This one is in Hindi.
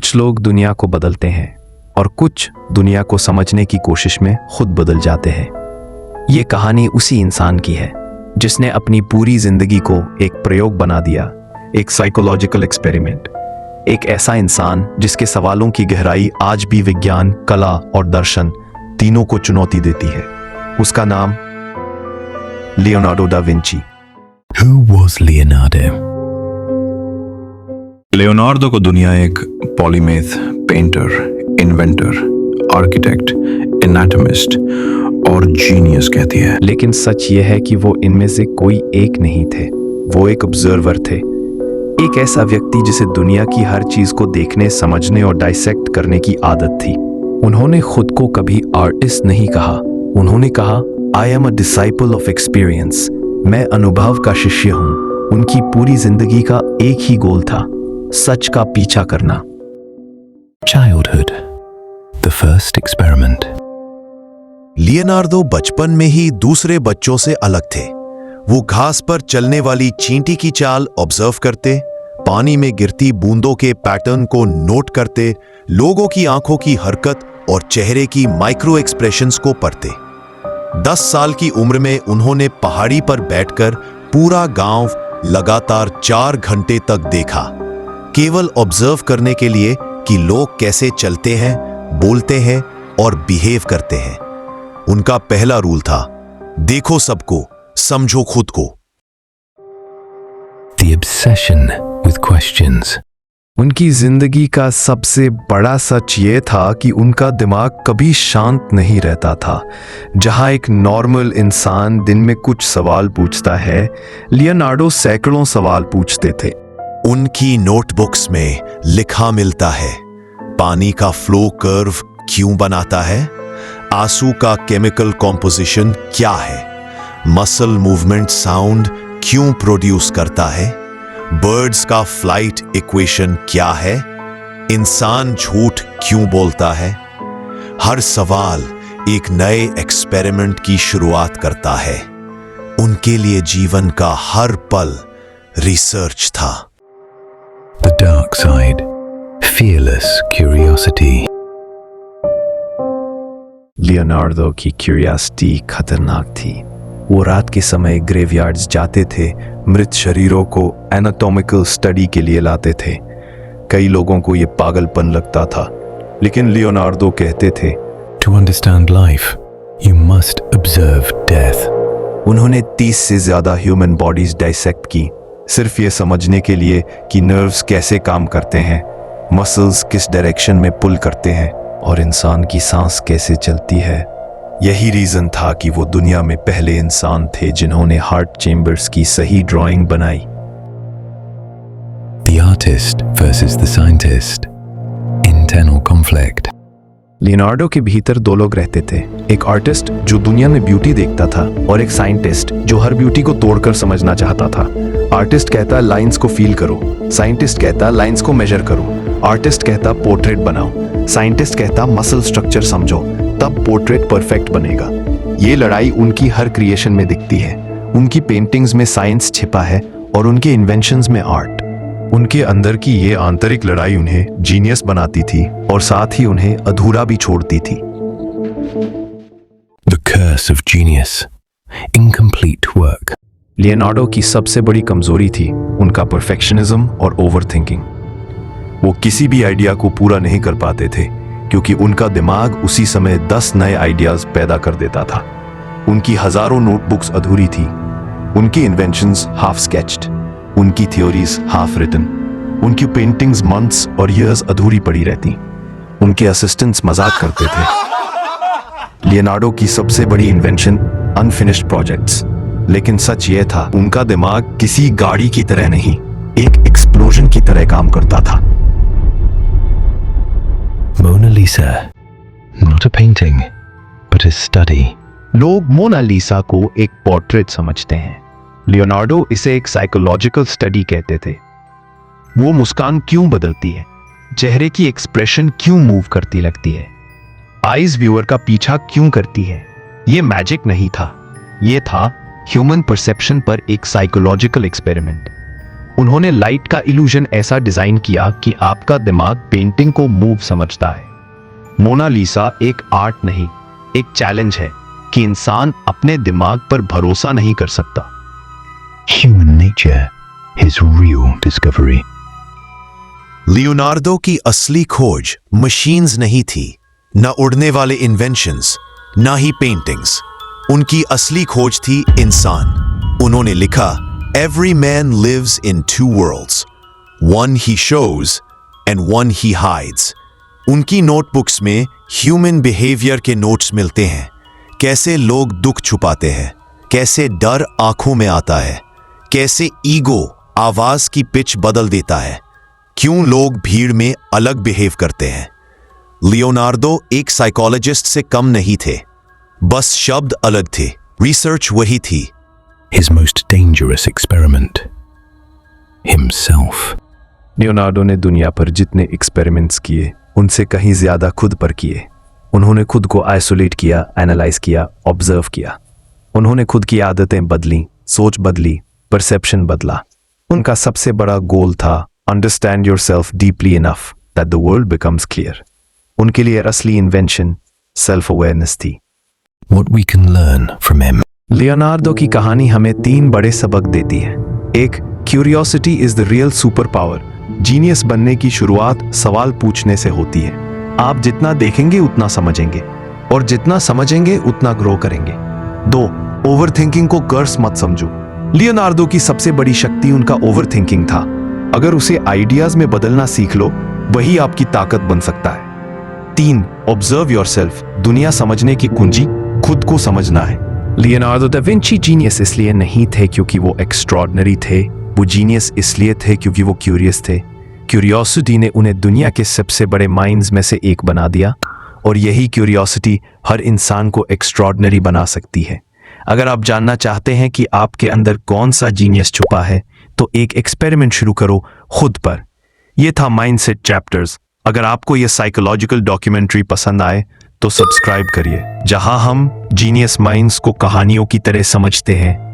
कुछ लोग दुनिया को बदलते हैं और कुछ दुनिया को समझने की कोशिश में खुद बदल जाते हैं। ये कहानी उसी इंसान की है जिसने अपनी पूरी जिंदगी को एक प्रयोग बना दिया, एक साइकोलॉजिकल एक्सपेरिमेंट। एक ऐसा इंसान जिसके सवालों की गहराई आज भी विज्ञान, कला और दर्शन तीनों को चुनौती देती है। उसका नाम Leonardo da Vinci. Who was Leonardo? Leonardo को दुनिया एक पॉलीमेथ, पेंटर, इन्वेंटर, आर्किटेक्ट, एनाटॉमिस्ट और जीनियस कहती है। लेकिन सच यह है कि वो इनमें से कोई एक नहीं थे। वो एक ऑब्जर्वर थे, एक ऐसा व्यक्ति जिसे दुनिया की हर चीज को देखने, समझने और डाइसेक्ट करने की आदत थी। उन्होंने खुद को कभी आर्टिस्ट नहीं कहा। उन्होंने कहा, I am a disciple of experience. मैं अनुभव का शिष्य हूं। उनकी पूरी जिंदगी का एक ही गोल था, सच का पीछा करना। Childhood, the first experiment. Leonardo बचपन में ही दूसरे बच्चों से अलग थे। वो घास पर चलने वाली चींटी की चाल ऑब्जर्व करते, पानी में गिरती बूंदों के पैटर्न को नोट करते, लोगों की आंखों की हरकत और चेहरे की माइक्रो एक्सप्रेशंस को पढ़ते। 10 साल की उम्र में उन्होंने पहाड़ी पर बैठकर पूरा गांव लगातार 4 घंटे तक देखा, केवल ऑब्जर्व करने के लिए कि लोग कैसे चलते हैं, बोलते हैं और बिहेव करते हैं। उनका पहला रूल था, देखो सबको, समझो खुद को। The obsession with questions. उनकी जिंदगी का सबसे बड़ा सच ये था कि उनका दिमाग कभी शांत नहीं रहता था। जहां एक नॉर्मल इंसान दिन में कुछ सवाल पूछता है, लियोनार्डो सैकड़ों सवाल पूछते थे। उनकी नोटबुक्स में लिखा मिलता है, पानी का फ्लो कर्व क्यों बनाता है, आंसू का केमिकल कॉम्पोजिशन क्या है, मसल मूवमेंट साउंड क्यों प्रोड्यूस करता है, बर्ड्स का फ्लाइट इक्वेशन क्या है, इंसान झूठ क्यों बोलता है। हर सवाल एक नए एक्सपेरिमेंट की शुरुआत करता है। उनके लिए जीवन का हर पल रिसर्च था। The dark side, fearless curiosity. Leonardo की क्यूरियोसिटी खतरनाक थी। वो रात के समय ग्रेवयार्ड्स जाते थे, मृत शरीरों को एनाटॉमिकल स्टडी के लिए लाते थे। कई लोगों को ये पागलपन लगता था, लेकिन लियोनार्डो कहते थे, To understand life, you must observe death. उन्होंने 30 से ज्यादा ह्यूमन बॉडीज डाइसेक्ट की, सिर्फ ये समझने के लिए कि नर्व्स कैसे काम करते हैं, मसल्स किस डायरेक्शन में पुल करते हैं और इंसान की सांस कैसे चलती है। यही रीजन था कि वो दुनिया में पहले इंसान थे जिन्होंने हार्ट चेम्बर्स की सही ड्राइंग बनाई। The artist versus the scientist. Internal conflict. Leonardo के भीतर 2 लोग रहते थे, एक आर्टिस्ट जो दुनिया में ब्यूटी देखता था और एक साइंटिस्ट जो हर ब्यूटी को तोड़कर समझना चाहता था। आर्टिस्ट कहता लाइंस को फील करो, साइंटिस्ट कहता लाइंस को मेजर करो। आर्टिस्ट कहता पोर्ट्रेट बनाओ, साइंटिस्ट कहता मसल स्ट्रक्चर समझो, तब पोर्ट्रेट परफेक्ट बनेगा। ये लड़ाई उनकी हर क्रिएशन में दिखती है। उनकी पेंटिंग्स में साइंस छिपा है और उनके इन्वेंशंस में आर्ट। उनके अंदर की ये आंतरिक लड़ाई उन्हें जीनियस बनाती थी और साथ ही उन्हें अधूरा भी छोड़ती थी। The curse of genius. Incomplete work. Leonardo की सबसे बड़ी कमजोरी थी उनका परफेक्शनिज्म और ओवरथिंकिंग। वो किसी भी आइडिया को पूरा नहीं कर पाते थे क्योंकि उनका दिमाग उसी समय 10 नए आइडियाज पैदा कर देता था। उनकी हजारों नोटबुक्स अधूरी थी, उनकी इन्वेंशंस हाफ स्केच्ड, उनकी थ्योरीज हाफ रिटन, उनकी पेंटिंग्स मंथ्स और ईयर्स अधूरी पड़ी रहती। उनके असिस्टेंट्स मजाक करते थे। लियोनार्डो की सबसे बड़ी इन्वेंशन अनफिनिश्ड प्रोजेक्ट्स, लेकिन सच ये था उनका दिमाग किसी गाड़ी की तरह नहीं, एक एक्सप्लोजन की तरह काम करता था। Mona Lisa. Not a painting, but a study. लोग मोनालिसा को एक पोर्ट्रेट समझते हैं, लियोनार्डो इसे एक साइकोलॉजिकल स्टडी कहते थे। वो मुस्कान क्यों बदलती है, चेहरे की एक्सप्रेशन क्यों मूव करती लगती है, आईज व्यूअर का पीछा क्यों करती है। ये मैजिक नहीं था, ये था ह्यूमन परसेप्शन पर एक साइकोलॉजिकल एक्सपेरिमेंट। उन्होंने लाइट का इल्यूजन ऐसा डिजाइन किया कि आपका दिमाग पेंटिंग को मूव समझता है। मोनालिसा एक आर्ट नहीं, एक चैलेंज है कि इंसान अपने दिमाग पर भरोसा नहीं कर सकता। Human nature, his real discovery. Leonardo की असली खोज मशीन्स नहीं थी, न उड़ने वाले इन्वेंशंस, न ही पेंटिंग्स। उनकी असली खोज थी इंसान। उन्होंने लिखा, every man lives in two worlds, one he shows and one he hides. उनकी नोटबुक्स में ह्यूमन बिहेवियर के नोट्स मिलते हैं, कैसे लोग दुख छुपाते हैं, कैसे डर आंखों में आता है, कैसे ईगो आवाज की पिच बदल देता है, क्यों लोग भीड़ में अलग बिहेव करते हैं। लियोनार्डो एक साइकोलॉजिस्ट से कम नहीं थे, बस शब्द अलग थे, रिसर्च वही थी। His most dangerous experiment. Himself. Leonardo ने दुनिया पर जितने एक्सपेरिमेंट्स किए उनसे कहीं ज्यादा खुद पर किए। उन्होंने खुद को आइसोलेट किया, एनालाइज किया, ऑब्जर्व किया। उन्होंने खुद की आदतें बदली, सोच बदली, परसेप्शन बदला। उनका सबसे बड़ा गोल था understand yourself deeply enough that the world becomes clear. उनके लिए असली इन्वेंशन सेल्फ अवेयरनेस थी। What we can learn from him. Leonardo की कहानी हमें 3 बड़े सबक देती है। एक, curiosity is the real super power. Genius बनने की शुरुआत सवाल पूछने से होती है। आप जितना देखेंगे उतना समझेंगे, और जितना समझेंगे उतना ग्रो करेंगे। 2, ओवरथिंकिंग को कर्स मत समझो। लियोनार्डो की सबसे बड़ी शक्ति उनका ओवरथिंकिंग था। अगर उसे आइडियाज में बदलना सीख लो, वही आपकी ताकत बन सकता है। 3, ऑब्जर्व योरसेल्फ। दुनिया समझने की कुंजी खुद को समझना है। लियोनार्डो दा विंची जीनियस इसलिए नहीं थे क्योंकि वो एक्स्ट्रॉर्डनरी थे, वो जीनियस इसलिए थे क्योंकि वो क्यूरियस थे। क्यूरियोसिटी ने उन्हें दुनिया के सबसे बड़े माइंड्स में से एक बना दिया, और यही क्यूरियोसिटी हर इंसान को एक्स्ट्रॉर्डनरी बना सकती है। अगर आप जानना चाहते हैं कि आपके अंदर कौन सा जीनियस छुपा है, तो एक एक्सपेरिमेंट शुरू करो खुद पर। यह था माइंडसेट चैप्टर्स। अगर आपको यह साइकोलॉजिकल डॉक्यूमेंट्री पसंद आए तो सब्सक्राइब करिए, जहां हम जीनियस माइंड्स को कहानियों की तरह समझते हैं